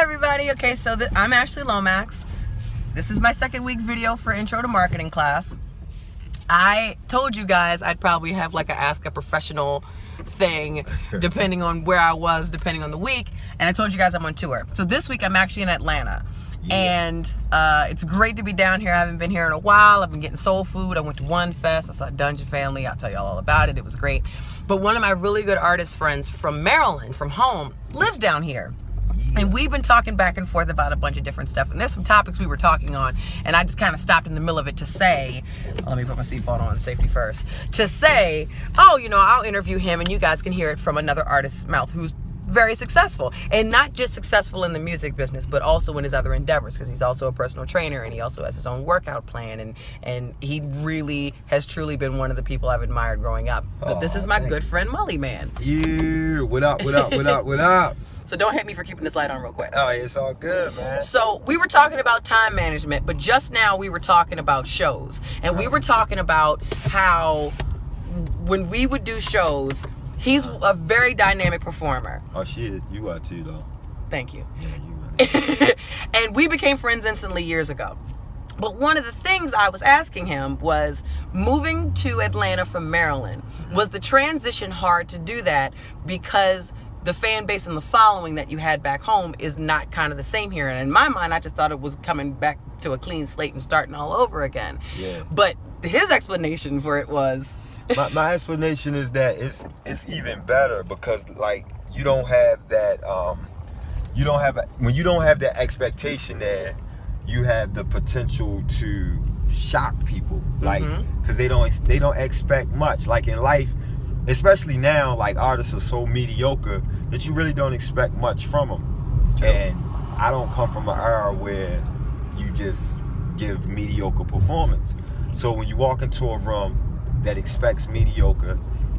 everybody. Okay, so I'm Ashley Lomax. This is my second week video for Intro to Marketing class. I told you guys I'd probably have like a Ask a Professional thing depending on where I was, depending on the week. And I told you guys I'm on tour. So this week I'm actually in Atlanta. Yeah. And it's great to be down here. I haven't been here in a while. I've been getting soul food. I went to One Fest. I saw Dungeon Family. I'll tell y'all all about it. It was great. But one of my really good artist friends from Maryland, from home, lives down here. And we've been talking back and forth about a bunch of different stuff. And there's some topics we were talking on. And I just kind of stopped in the middle of it to say, let me put my seatbelt on, safety first. To say, oh, you know, I'll interview him and you guys can hear it from another artist's mouth who's very successful. And not just successful in the music business, but also in his other endeavors. Because he's also a personal trainer and he also has his own workout plan. And he really has truly been one of the people I've admired growing up. But this is my good friend, Mullyman. Yeah, what up, what up, what up, what up? So don't hate me for keeping this light on real quick. Oh, it's all good, man. So we were talking about time management, but just now we were talking about shows. And we were talking about how when we would do shows, he's a very dynamic performer. Oh, shit, you are too, though. Thank you. Yeah, you are. And we became friends instantly years ago. But one of the things I was asking him was, moving to Atlanta from Maryland, was the transition hard to do that because the fan base and the following that you had back home is not kind of the same here? And in my mind, I just thought it was coming back to a clean slate and starting all over again. Yeah. But his explanation for it was... my explanation is that it's even better because, like, you don't have that, when you don't have that expectation there, you have the potential to shock people. Like, because they don't expect much. Like in life, especially now, like, artists are so mediocre that you really don't expect much from them. True. And I don't come from an era where you just give mediocre performance. So when you walk into a room that expects mediocre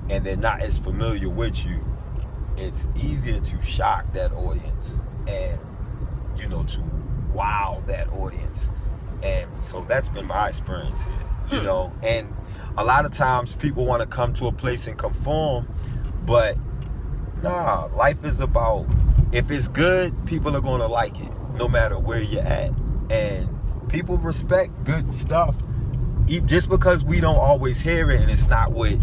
and they're not as familiar with you, it's easier to shock that audience and, you know, to wow that audience. And so that's been my experience here, you know. And a lot of times people want to come to a place and conform, but nah, life is about, if it's good, people are going to like it no matter where you're at. And people respect good stuff. Just because we don't always hear it and it's not what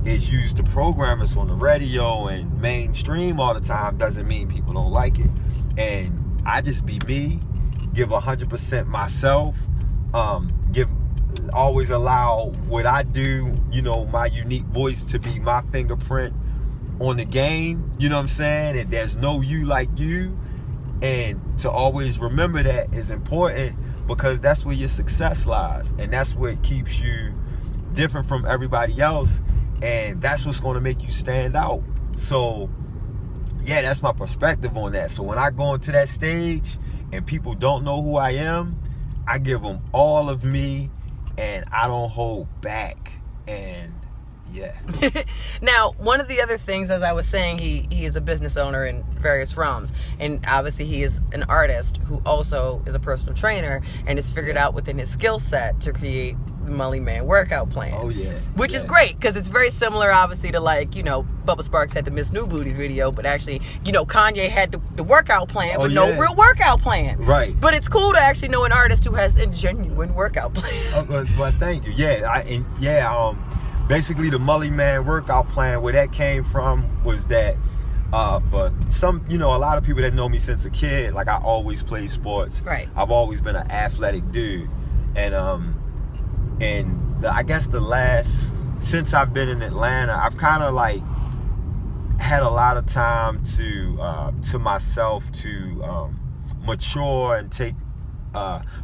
is used to program us on the radio and mainstream all the time doesn't mean people don't like it. And I just be me, give 100% myself, always allow what I do, you know, my unique voice to be my fingerprint on the game, you know what I'm saying? And there's no you like you. And to always remember that is important because that's where your success lies. And that's what keeps you different from everybody else. And that's what's going to make you stand out. So, yeah, that's my perspective on that. So when I go into that stage and people don't know who I am, I give them all of me and I don't hold back. And yeah. Now, one of the other things, as I was saying, he is a business owner in various realms. And obviously he is an artist who also is a personal trainer and has figured out within his skill set to create the Mullyman workout plan. Oh, yeah. Which is great because it's very similar, obviously, to, like, you know, Bubba Sparks had the Miss New Booty video, but actually, you know, Kanye had the workout plan, but no real workout plan. Right. But it's cool to actually know an artist who has a genuine workout plan. Well, thank you. Yeah, basically, the Mullyman workout plan, where that came from was that for some, you know, a lot of people that know me since a kid, like, I always played sports. Right. I've always been an athletic dude. And I guess since I've been in Atlanta, I've kind of, like, had a lot of time to myself to mature and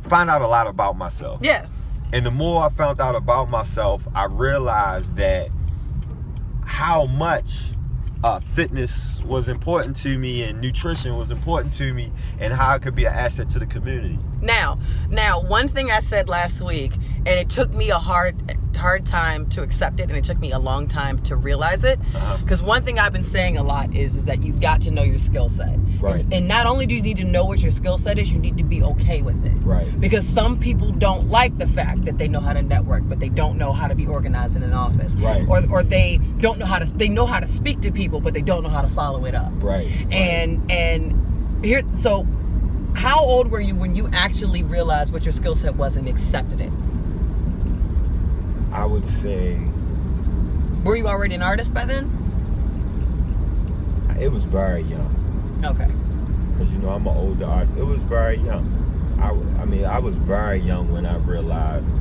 find out a lot about myself. Yeah. And the more I found out about myself, I realized that how much fitness was important to me and nutrition was important to me and how it could be an asset to the community. Now, one thing I said last week, and it took me a hard time to accept it, and it took me a long time to realize it, because one thing I've been saying a lot is that you've got to know your skill set. Right. And not only do you need to know what your skill set is, you need to be okay with it. Right. Because some people don't like the fact that they know how to network, but they don't know how to be organized in an office. Right. Or they don't know they know how to speak to people, but they don't know how to follow it up. Right. And here, so how old were you when you actually realized what your skill set was and accepted it? I would say... Were you already an artist by then? It was very young. Okay. Because, you know, I'm an older artist. It was very young. I mean, I was very young when I realized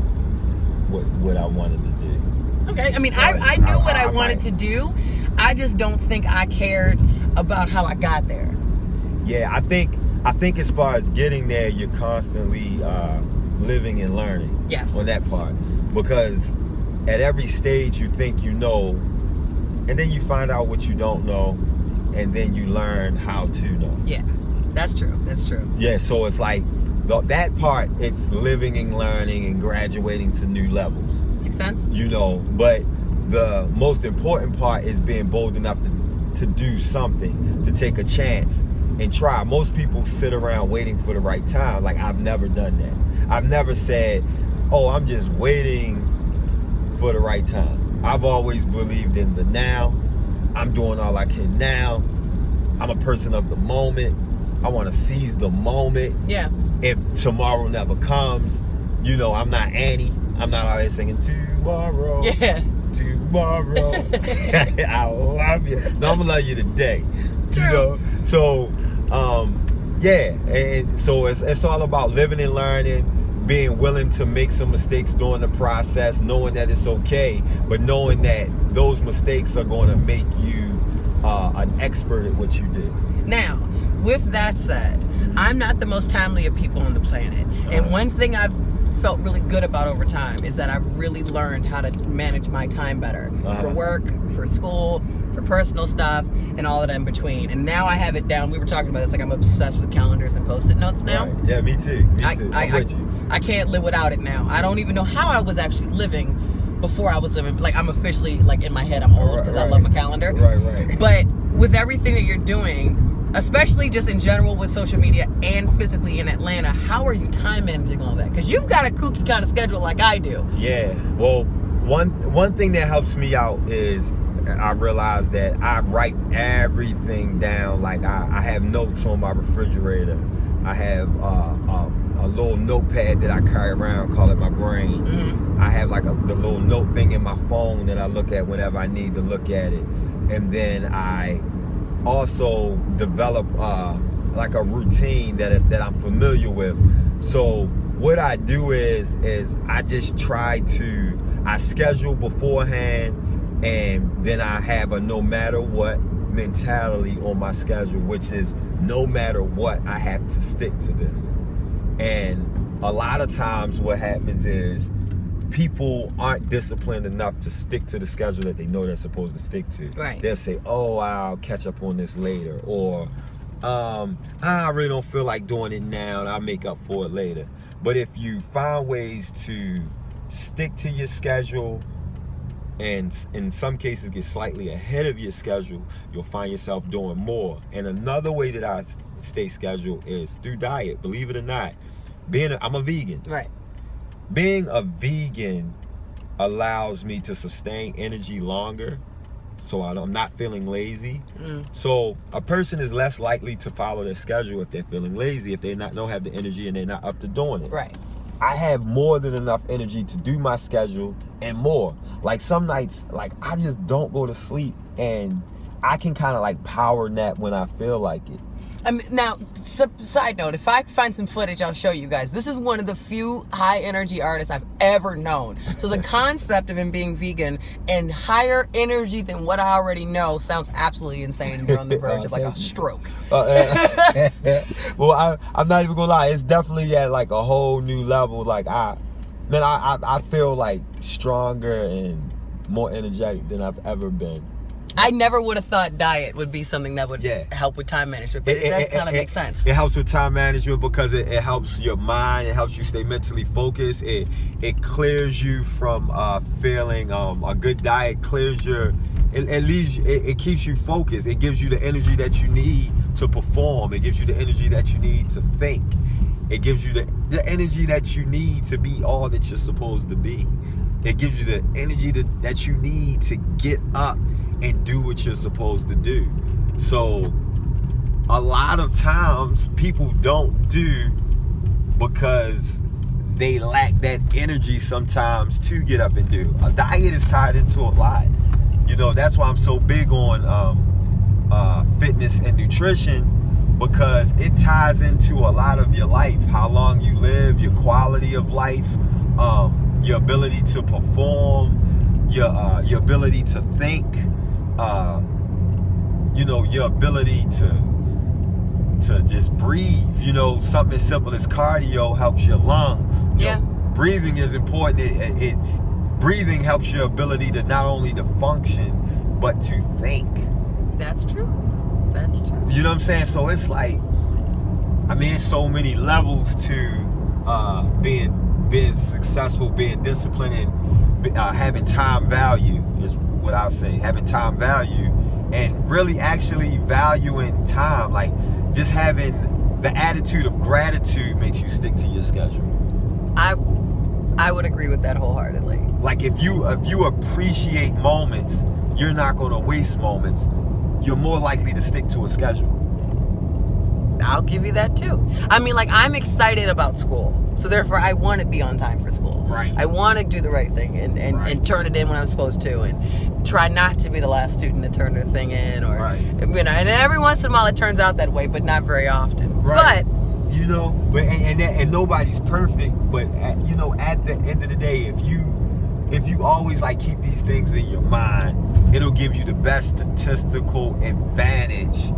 what I wanted to do. Okay. I mean, I knew what I wanted to do. I just don't think I cared about how I got there. Yeah, I think as far as getting there, you're constantly living and learning. Yes. On that part. Because at every stage you think you know, and then you find out what you don't know, and then you learn how to know. Yeah, that's true. That's true. Yeah, so it's like that part, it's living and learning and graduating to new levels. Makes sense? You know, but the most important part is being bold enough to do something, to take a chance and try. Most people sit around waiting for the right time. Like, I've never done that. I've never said, oh, I'm just waiting for the right time. I've always believed in the now. I'm doing all I can now. I'm a person of the moment. I want to seize the moment. Yeah. If tomorrow never comes, you know, I'm not Annie. I'm not always singing tomorrow. Yeah. Tomorrow. I love you. No, I'm gonna love you today. True. You know? So, yeah. And so it's all about living and learning, being willing to make some mistakes during the process, knowing that it's okay, but knowing that those mistakes are going to make you an expert at what you do. Now, with that said, I'm not the most timely of people on the planet. And one thing I've felt really good about over time is that I've really learned how to manage my time better for work, for school, for personal stuff, and all of that in between. And now I have it down. We were talking about this, like I'm obsessed with calendars and Post-it notes now. Right. Yeah, me too. I'm with you. I can't live without it now. I don't even know how I was actually living before I was living. Like, I'm officially, like, in my head, I'm old because I love my calendar. Right. But with everything that you're doing, especially just in general with social media and physically in Atlanta, how are you time managing all that? Because you've got a kooky kind of schedule like I do. Yeah. Well, one thing that helps me out is I realize that I write everything down. Like, I have notes on my refrigerator. I have a little notepad that I carry around, call it my brain. Mm-hmm. I have like the little note thing in my phone that I look at whenever I need to look at it. And then I also develop like a routine that I'm familiar with. So what I do is I just I schedule beforehand, and then I have a no matter what mentality on my schedule, which is no matter what, I have to stick to this. And a lot of times what happens is people aren't disciplined enough to stick to the schedule that they know they're supposed to stick to. Right. They'll say, oh, I'll catch up on this later, or I really don't feel like doing it now and I'll make up for it later. But if you find ways to stick to your schedule, and in some cases get slightly ahead of your schedule, you'll find yourself doing more. And another way that I stay scheduled is through diet. Believe it or not, I'm a vegan. Right. Being a vegan allows me to sustain energy longer, so I'm not feeling lazy. So a person is less likely to follow their schedule if they're feeling lazy, if they don't have the energy and they're not up to doing it. Right. I have more than enough energy to do my schedule and more. Like, some nights, like, I just don't go to sleep, and I can kind of like power nap when I feel like it. Now, side note, if I find some footage, I'll show you guys. This is one of the few high energy artists I've ever known. So the concept of him being vegan and higher energy than what I already know sounds absolutely insane. You're on the verge of like a stroke. Well, I'm not even gonna lie. It's definitely at like a whole new level. Like, I feel like stronger and more energetic than I've ever been. I never would have thought diet would be something that would help with time management, but that kind of makes sense. It helps with time management because it helps your mind. It helps you stay mentally focused. It clears you from feeling. A good diet clears it keeps you focused. It gives you the energy that you need to perform. It gives you the energy that you need to think. It gives you the energy that you need to be all that you're supposed to be. It gives you the energy that you need to get up and do what you're supposed to do. So a lot of times people don't do because they lack that energy sometimes to get up and do. A diet is tied into a lot. You know, that's why I'm so big on fitness and nutrition, because it ties into a lot of your life, how long you live, your quality of life, your ability to perform, your ability to think, you know, your ability to just breathe. You know, something as simple as cardio helps your lungs. Yeah. You know, breathing is important. Breathing helps your ability to not only to function, but to think. That's true. That's true. You know what I'm saying? So it's like, I mean, it's so many levels to being successful, being disciplined, and having time value is what I'll say. Having time value, and really actually valuing time. Like, just having the attitude of gratitude makes you stick to your schedule. I would agree with that wholeheartedly. Like, if you appreciate moments, you're not going to waste moments. You're more likely to stick to a schedule. I'll give you that too. I mean, like, I'm excited about school, so therefore I want to be on time for school. Right. I want to do the right thing and turn it in when I'm supposed to, and try not to be the last student to turn their thing in, or you know. And every once in a while it turns out that way, but not very often. Right. But you know, and nobody's perfect. But you know, at the end of the day, if you always like keep these things in your mind, it'll give you the best statistical advantage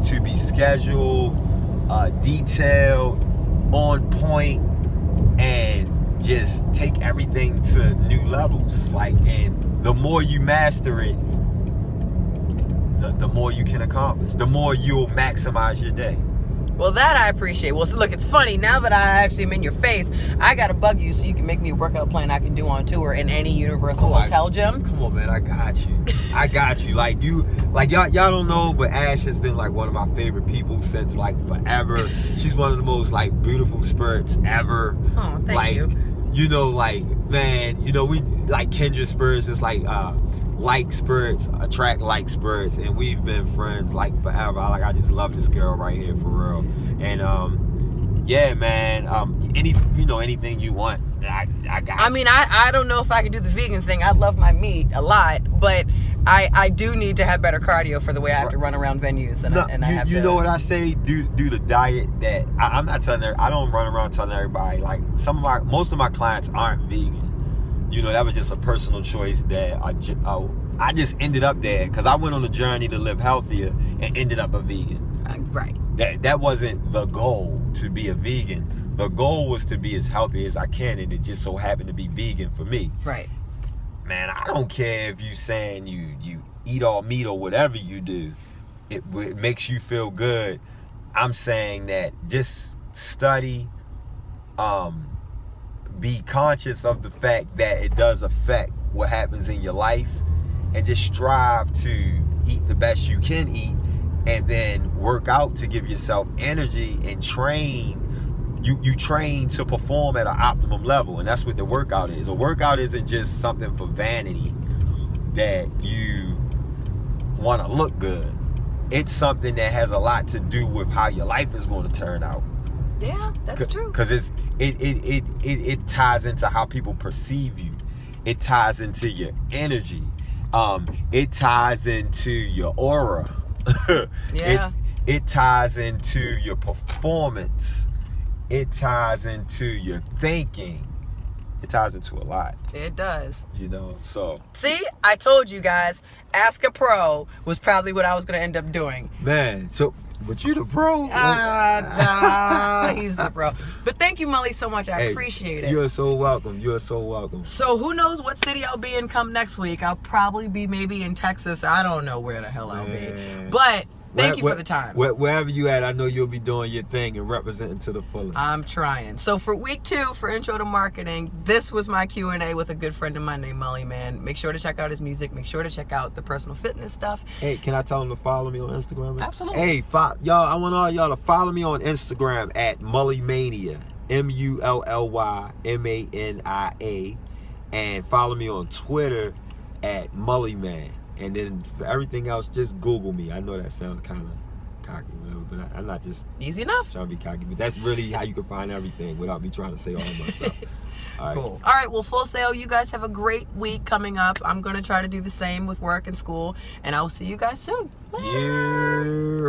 to be scheduled, detailed, on point, and just take everything to new levels. Like, and the more you master it, the more you can accomplish. The more you'll maximize your day. well, that I appreciate. Well, so look, it's funny now that I actually am in your face. I gotta bug you so you can make me a workout plan I can do on tour in any Universal hotel gym. Come on, man, I got you. I got you. Like y'all don't know, but Ash has been like one of my favorite people since like forever. She's one of the most like beautiful spirits ever. Oh, thank you. You know, like, man, you know, we like kindred spirits. It's like like spirits attract like spirits, and we've been friends like forever. I just love this girl right here for real. And yeah, man, anything you want, I got you. I mean, I don't know if I can do the vegan thing. I love my meat a lot, but I do need to have better cardio for the way I have to run around venues, and I have to. You know what I say? Do the diet that I'm not telling her. I don't run around telling everybody. Like most of my clients aren't vegan. You know, that was just a personal choice that I just ended up there because I went on a journey to live healthier and ended up a vegan. Right. That wasn't the goal to be a vegan. The goal was to be as healthy as I can, and it just so happened to be vegan for me. Right. Man, I don't care if you saying you eat all meat or whatever you do. It makes you feel good. I'm saying that just study, be conscious of the fact that it does affect what happens in your life, and just strive to eat the best you can eat, and then work out to give yourself energy and train. You train to perform at an optimum level, and that's what the workout is. A workout isn't just something for vanity that you want to look good. It's something that has a lot to do with how your life is going to turn out. Yeah, that's true. Because it ties into how people perceive you. It ties into your energy. It ties into your aura. Yeah. It ties into your performance. It ties into your thinking. It ties into a lot. It does. You know, so. See, I told you guys, Ask a Pro was probably what I was going to end up doing. Man, but you the pro. Nah, he's the pro. But thank you, Mully, so much. I appreciate it. You're so welcome. You're so welcome. So who knows what city I'll be in come next week. I'll probably be maybe in Texas. I don't know where the hell I'll be. But thank you for the time. Wherever you at, I know you'll be doing your thing and representing to the fullest. I'm trying. So for week 2 for Intro to Marketing, this was my Q&A with a good friend of mine named Mullyman. Make sure to check out his music. Make sure to check out the personal fitness stuff. Hey, can I tell them to follow me on Instagram? Absolutely. Hey, y'all, I want all y'all to follow me on Instagram at Mullymania, MULLYMANIA, and follow me on Twitter at Mullyman. And then for everything else, just Google me. I know that sounds kind of cocky, whatever. But I'm not just Easy enough. trying to be cocky. But that's really how you can find everything without me trying to say all my stuff. All right. Cool. All right, well, Full Sail, you guys have a great week coming up. I'm going to try to do the same with work and school, and I will see you guys soon. Later. Yeah.